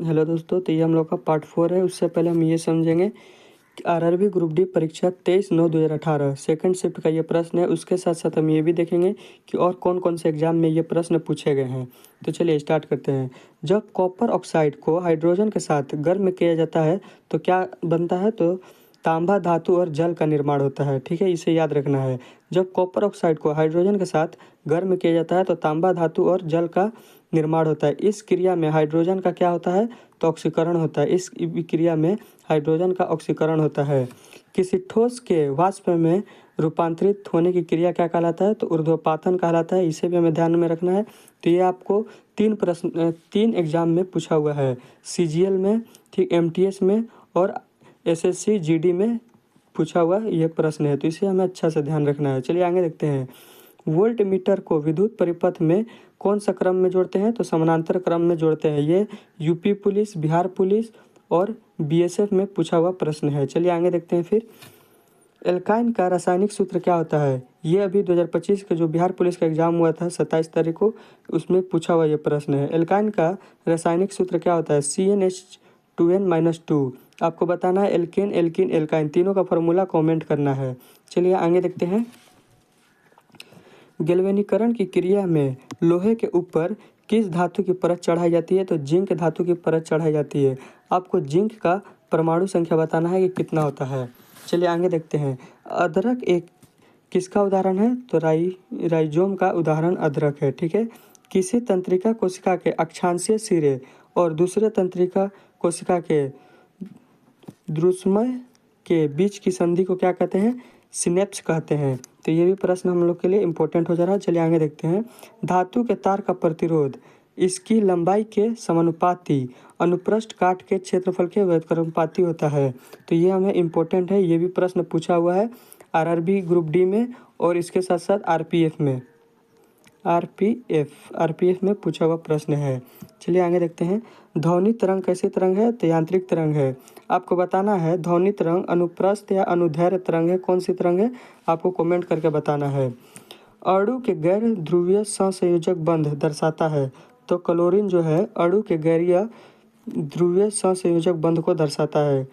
Hello दोस्तों, तो ये हम लोग का पार्ट 4 है। उससे पहले हम ये समझेंगे कि आरआरबी ग्रुप डी परीक्षा 23/9/2018 सेकंड शिफ्ट का ये प्रश्न है। उसके साथ साथ हम ये भी देखेंगे कि और कौन कौन से एग्जाम में ये प्रश्न पूछे गए हैं। तो चलिए स्टार्ट करते हैं। जब कॉपर ऑक्साइड को हाइड्रोजन के साथ गर्म किया जाता है तो क्या बनता है? तो तांबा धातु और जल का निर्माण होता है। ठीक है, इसे याद रखना है। जब कॉपर ऑक्साइड को हाइड्रोजन के साथ गर्म किया जाता है तो तांबा धातु और जल का निर्माण होता है। इस क्रिया में हाइड्रोजन का क्या होता है? तो ऑक्सीकरण होता है। इस क्रिया में हाइड्रोजन का ऑक्सीकरण होता है। किसी ठोस के वाष्प में रूपांतरित होने की क्रिया क्या कहलाता है? तो ऊर्ध्वपातन कहलाता है। इसे भी हमें ध्यान में रखना है। तो ये आपको तीन एग्जाम में पूछा हुआ है। सीजीएल में, ठीक, एमटीएस में और एसएससी जीडी में पूछा हुआ ये प्रश्न है। तो इसे हमें अच्छा से ध्यान रखना है। चलिए आगे देखते हैं। वोल्ट मीटर को विद्युत परिपथ में कौन सा क्रम में जोड़ते हैं? तो समानांतर क्रम में जोड़ते हैं। ये यूपी पुलिस, बिहार पुलिस और बीएसएफ में पूछा हुआ प्रश्न है। चलिए आगे देखते हैं फिर। एल्काइन का रासायनिक सूत्र क्या होता है? ये अभी 2025 का जो बिहार पुलिस का एग्जाम हुआ था 27 तारीख को, उसमें पूछा हुआ ये प्रश्न है। एल्काइन का रासायनिक सूत्र क्या होता है? CnH2n-2। आपको बताना है एल्केन, एल्किन, एल्काइन तीनों का फॉर्मूला कमेंट करना है। चलिए आगे देखते हैं। गैल्वेनीकरण की क्रिया में लोहे के ऊपर किस धातु की परत चढ़ाई जाती है? तो जिंक धातु की परत चढ़ाई जाती है। आपको जिंक का परमाणु संख्या बताना है कि कितना होता है। चलिए आगे देखते हैं। अदरक एक किसका उदाहरण है? तो राइजोम का उदाहरण अदरक है। ठीक है। किसी तंत्रिका कोशिका के अक्षांशीय सिरे और दूसरे तंत्रिका कोशिका के द्रुश्मय के बीच की संधि को क्या कहते हैं? सिनेप्स कहते हैं। तो ये भी प्रश्न हम लोग के लिए इंपॉर्टेंट हो जा रहा है। चलिए आगे देखते हैं। धातु के तार का प्रतिरोध इसकी लंबाई के समानुपाती अनुप्रस्थ काट के क्षेत्रफल के व्युत्क्रमानुपाती होता है। तो ये हमें इंपॉर्टेंट है। ये भी प्रश्न पूछा हुआ है आरआरबी ग्रुप डी में और इसके साथ साथ आरपीएफ में पूछा हुआ प्रश्न है। चलिए आगे देखते हैं। ध्वनि तरंग कैसी तरंग है? तो यांत्रिक तरंग है। आपको बताना है ध्वनि तरंग अनुप्रस्थ या अनुदैर्ध्य तरंग है, कौन सी तरंग है? आपको कमेंट करके बताना है। अणु के गैर ध्रुवीय सहसंयोजक बंध दर्शाता है। तो क्लोरीन जो है अणु के गैरीय ध्रुवीय सहसंयोजक बंध को दर्शाता है।